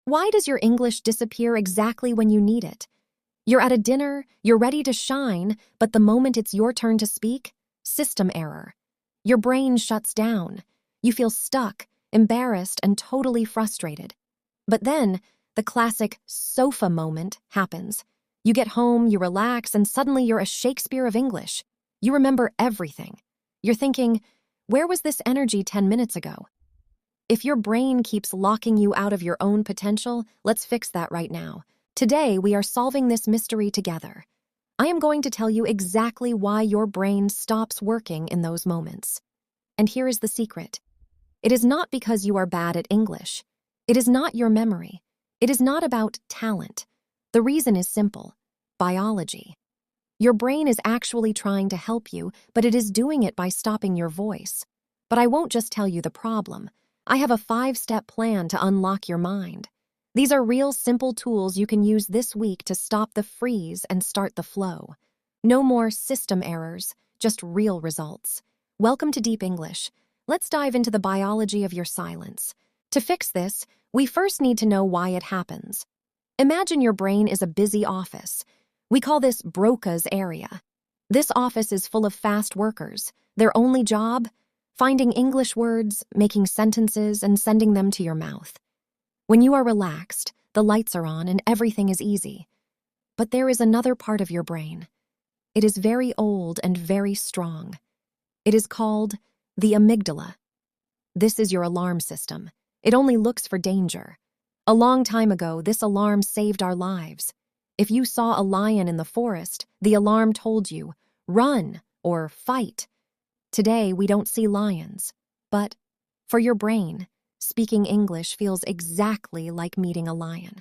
Why does your English disappear exactly when you need it? You're at a dinner, you're ready to shine, but the moment it's your turn to speak, system error. Your brain shuts down. You feel stuck, embarrassed, and totally frustrated. But then, the classic sofa moment happens. You get home, you relax, and suddenly you're a Shakespeare of English. You remember everything. You're thinking, where was this energy 10 minutes ago? If your brain keeps locking you out of your own potential, let's fix that right now. Today, we are solving this mystery together. I am going to tell you exactly why your brain stops working in those moments. And here is the secret. It is not because you are bad at English. It is not your memory. It is not about talent. The reason is simple: biology. Your brain is actually trying to help you, but it is doing it by stopping your voice. But I won't just tell you the problem. I have a 5-step plan to unlock your mind. These are real simple tools you can use this week to stop the freeze and start the flow. No more system errors, just real results. Welcome to Deep English. Let's dive into the biology of your silence. To fix this, we first need to know why it happens. Imagine your brain is a busy office. We call this Broca's area. This office is full of fast workers. Their only job? Finding English words, making sentences, and sending them to your mouth. When you are relaxed, the lights are on and everything is easy. But there is another part of your brain. It is very old and very strong. It is called the amygdala. This is your alarm system. It only looks for danger. A long time ago, this alarm saved our lives. If you saw a lion in the forest, the alarm told you, run or fight. Today, we don't see lions. But for your brain, speaking English feels exactly like meeting a lion.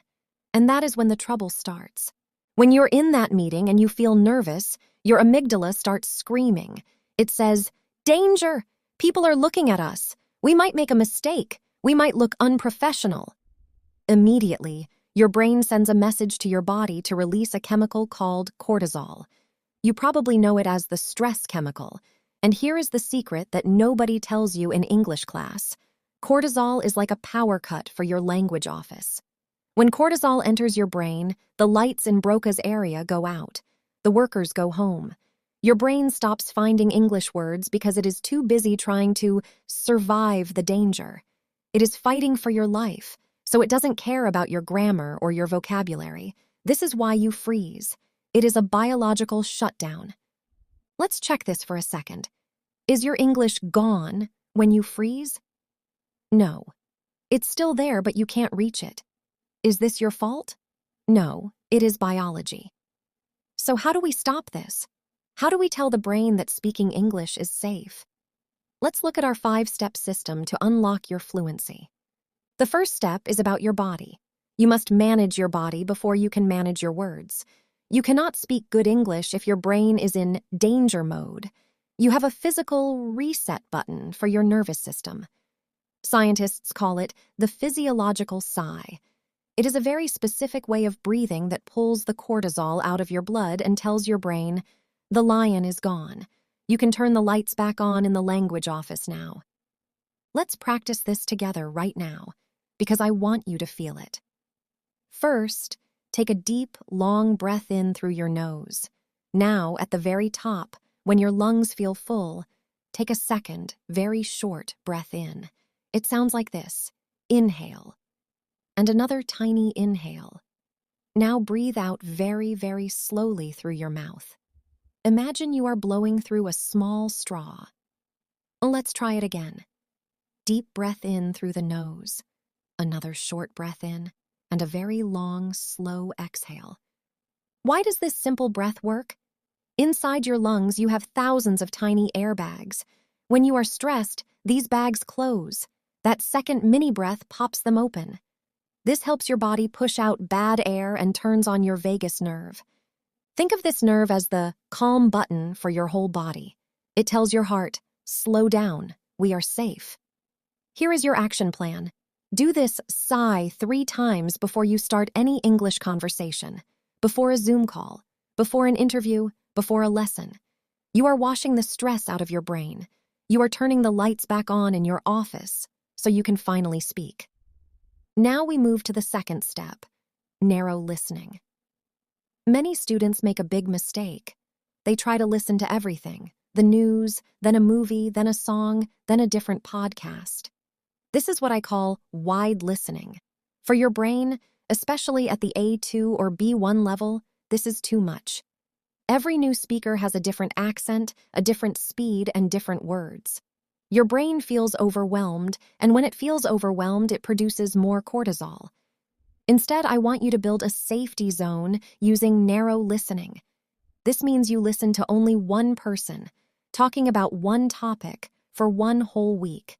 And that is when the trouble starts. When you're in that meeting and you feel nervous, your amygdala starts screaming. It says, danger! People are looking at us. We might make a mistake. We might look unprofessional. Immediately, your brain sends a message to your body to release a chemical called cortisol. You probably know it as the stress chemical. And here is the secret that nobody tells you in English class. Cortisol is like a power cut for your language office. When cortisol enters your brain, the lights in Broca's area go out. The workers go home. Your brain stops finding English words because it is too busy trying to survive the danger. It is fighting for your life, so it doesn't care about your grammar or your vocabulary. This is why you freeze. It is a biological shutdown. Let's check this for a second. Is your English gone when you freeze? No. It's still there, but you can't reach it. Is this your fault? No, it is biology. So how do we stop this? How do we tell the brain that speaking English is safe? Let's look at our 5-step system to unlock your fluency. The first step is about your body. You must manage your body before you can manage your words. You cannot speak good English if your brain is in danger mode. You have a physical reset button for your nervous system. Scientists call it the physiological sigh. It is a very specific way of breathing that pulls the cortisol out of your blood and tells your brain, the lion is gone. You can turn the lights back on in the language office now. Let's practice this together right now, because I want you to feel it. First, take a deep, long breath in through your nose. Now, at the very top, when your lungs feel full, take a second, very short breath in. It sounds like this. Inhale. And another tiny inhale. Now breathe out very, very slowly through your mouth. Imagine you are blowing through a small straw. Let's try it again. Deep breath in through the nose. Another short breath in, and a very long, slow exhale. Why does this simple breath work? Inside your lungs, you have thousands of tiny air bags. When you are stressed, these bags close. That second mini breath pops them open. This helps your body push out bad air and turns on your vagus nerve. Think of this nerve as the calm button for your whole body. It tells your heart, slow down, we are safe. Here is your action plan. Do this sigh 3 times before you start any English conversation, before a Zoom call, before an interview, before a lesson. You are washing the stress out of your brain. You are turning the lights back on in your office so you can finally speak. Now we move to the second step, narrow listening. Many students make a big mistake. They try to listen to everything, the news, then a movie, then a song, then a different podcast. This is what I call wide listening. For your brain, especially at the A2 or B1 level, this is too much. Every new speaker has a different accent, a different speed, and different words. Your brain feels overwhelmed, and when it feels overwhelmed, it produces more cortisol. Instead, I want you to build a safety zone using narrow listening. This means you listen to only one person, talking about one topic for one whole week.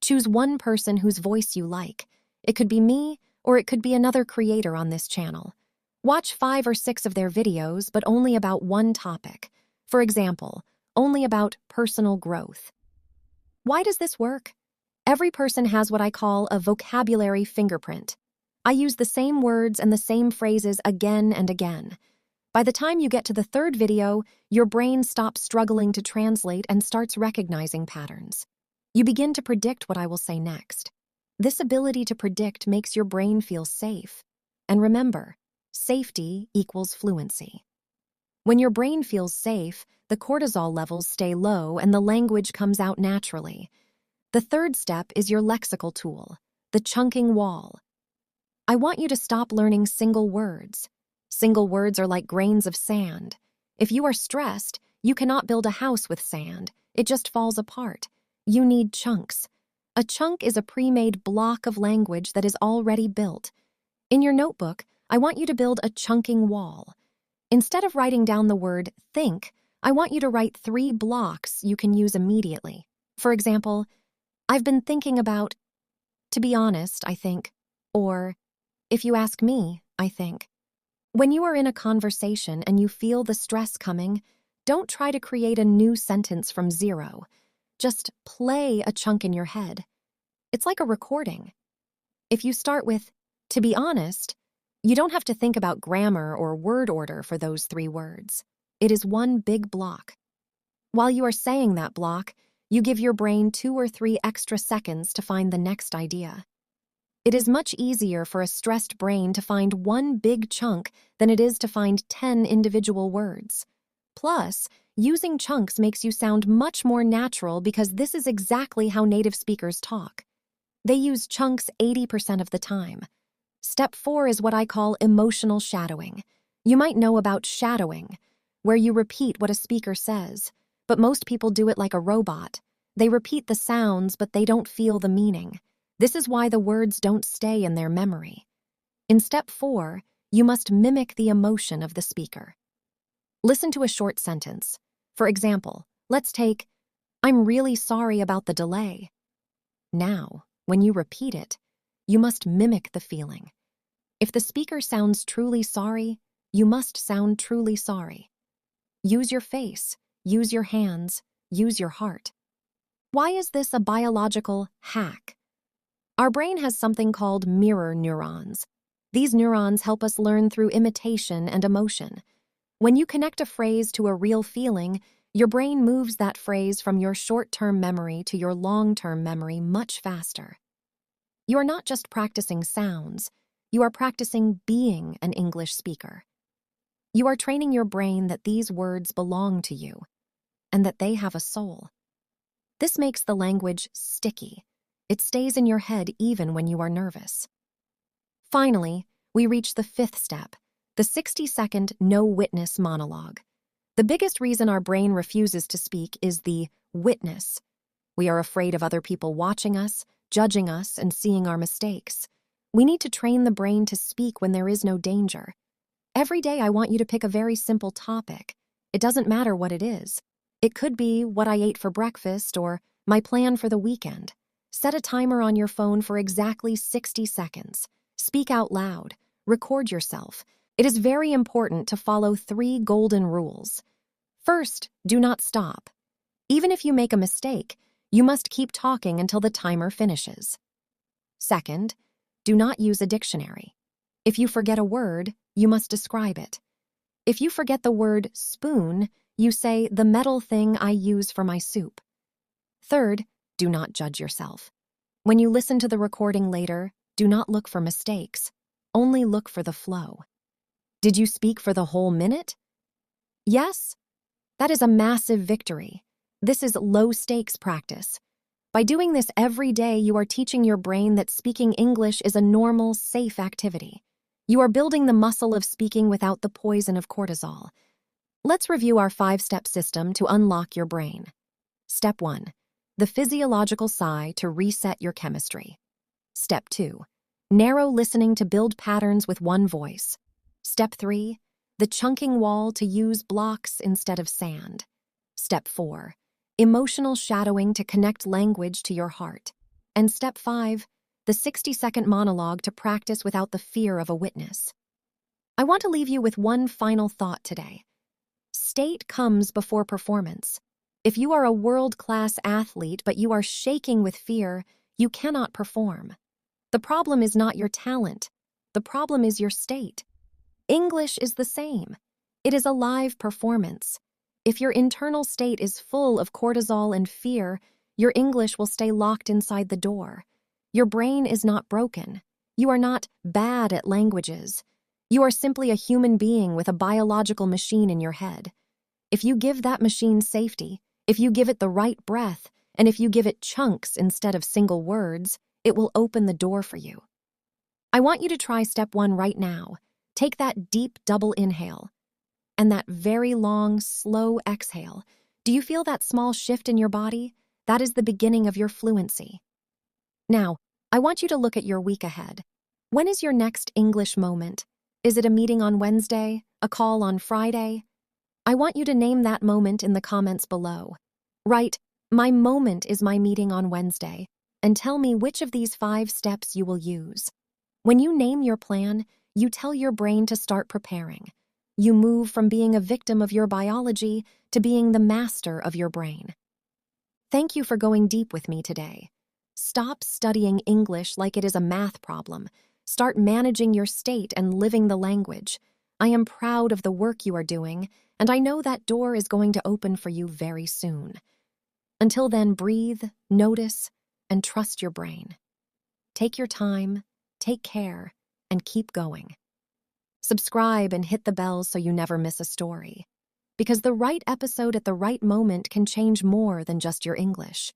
Choose one person whose voice you like. It could be me, or it could be another creator on this channel. Watch 5 or 6 of their videos, but only about one topic. For example, only about personal growth. Why does this work? Every person has what I call a vocabulary fingerprint. I use the same words and the same phrases again and again. By the time you get to the third video, your brain stops struggling to translate and starts recognizing patterns. You begin to predict what I will say next. This ability to predict makes your brain feel safe. And remember, safety equals fluency. When your brain feels safe, the cortisol levels stay low and the language comes out naturally. The third step is your lexical tool, the chunking wall. I want you to stop learning single words. Single words are like grains of sand. If you are stressed, you cannot build a house with sand. It just falls apart. You need chunks. A chunk is a pre-made block of language that is already built. In your notebook, I want you to build a chunking wall. Instead of writing down the word think, I want you to write 3 blocks you can use immediately. For example, I've been thinking about, to be honest, I think, or if you ask me, I think. When you are in a conversation and you feel the stress coming, don't try to create a new sentence from zero. Just play a chunk in your head. It's like a recording. If you start with, to be honest, you don't have to think about grammar or word order for those 3 words. It is one big block. While you are saying that block, you give your brain 2 or 3 extra seconds to find the next idea. It is much easier for a stressed brain to find one big chunk than it is to find 10 individual words. Plus, using chunks makes you sound much more natural because this is exactly how native speakers talk. They use chunks 80% of the time. Step 4 is what I call emotional shadowing. You might know about shadowing, where you repeat what a speaker says, but most people do it like a robot. They repeat the sounds, but they don't feel the meaning. This is why the words don't stay in their memory. In step 4, you must mimic the emotion of the speaker. Listen to a short sentence. For example, let's take, I'm really sorry about the delay. Now, when you repeat it, you must mimic the feeling. If the speaker sounds truly sorry, you must sound truly sorry. Use your face, use your hands, use your heart. Why is this a biological hack? Our brain has something called mirror neurons. These neurons help us learn through imitation and emotion. When you connect a phrase to a real feeling, your brain moves that phrase from your short-term memory to your long-term memory much faster. You are not just practicing sounds, you are practicing being an English speaker. You are training your brain that these words belong to you, and that they have a soul. This makes the language sticky. It stays in your head even when you are nervous. Finally, we reach the 5th step, the 60-second No-Witness Monologue. The biggest reason our brain refuses to speak is the witness. We are afraid of other people watching us, judging us, and seeing our mistakes. We need to train the brain to speak when there is no danger. Every day I want you to pick a very simple topic. It doesn't matter what it is. It could be what I ate for breakfast or my plan for the weekend. Set a timer on your phone for exactly 60 seconds. Speak out loud. Record yourself. It is very important to follow 3 golden rules. First, do not stop. Even if you make a mistake, you must keep talking until the timer finishes. Second, do not use a dictionary. If you forget a word, you must describe it. If you forget the word spoon, you say the metal thing I use for my soup. Third, do not judge yourself. When you listen to the recording later, Do not look for mistakes. Only look for the flow. Did you speak for the whole minute? Yes? That is a massive victory. This is low-stakes practice. By doing this every day, you are teaching your brain that speaking English is a normal, safe activity. You are building the muscle of speaking without the poison of cortisol. Let's review our 5-step system to unlock your brain. Step 1. The physiological sigh to reset your chemistry. Step 2. Narrow listening to build patterns with one voice. Step 3. The chunking wall to use blocks instead of sand. Step 4. Emotional shadowing to connect language to your heart. And Step 5. The 60-second monologue to practice without the fear of a witness. I want to leave you with one final thought today. State comes before performance. If you are a world-class athlete but you are shaking with fear, you cannot perform. The problem is not your talent. The problem is your state. English is the same. It is a live performance. If your internal state is full of cortisol and fear, your English will stay locked inside the door. Your brain is not broken. You are not bad at languages. You are simply a human being with a biological machine in your head. If you give that machine safety, if you give it the right breath, and if you give it chunks instead of single words, it will open the door for you. I want you to try step 1 right now. Take that deep double inhale and that very long, slow exhale. Do you feel that small shift in your body? That is the beginning of your fluency. Now, I want you to look at your week ahead. When is your next English moment? Is it a meeting on Wednesday? A call on Friday? I want you to name that moment in the comments below. Write, "My moment is my meeting on Wednesday," and tell me which of these 5 steps you will use. When you name your plan, you tell your brain to start preparing. You move from being a victim of your biology to being the master of your brain. Thank you for going deep with me today. Stop studying English like it is a math problem. Start managing your state and living the language. I am proud of the work you are doing, and I know that door is going to open for you very soon. Until then, breathe, notice, and trust your brain. Take your time, take care, and keep going. Subscribe and hit the bell so you never miss a story. Because the right episode at the right moment can change more than just your English.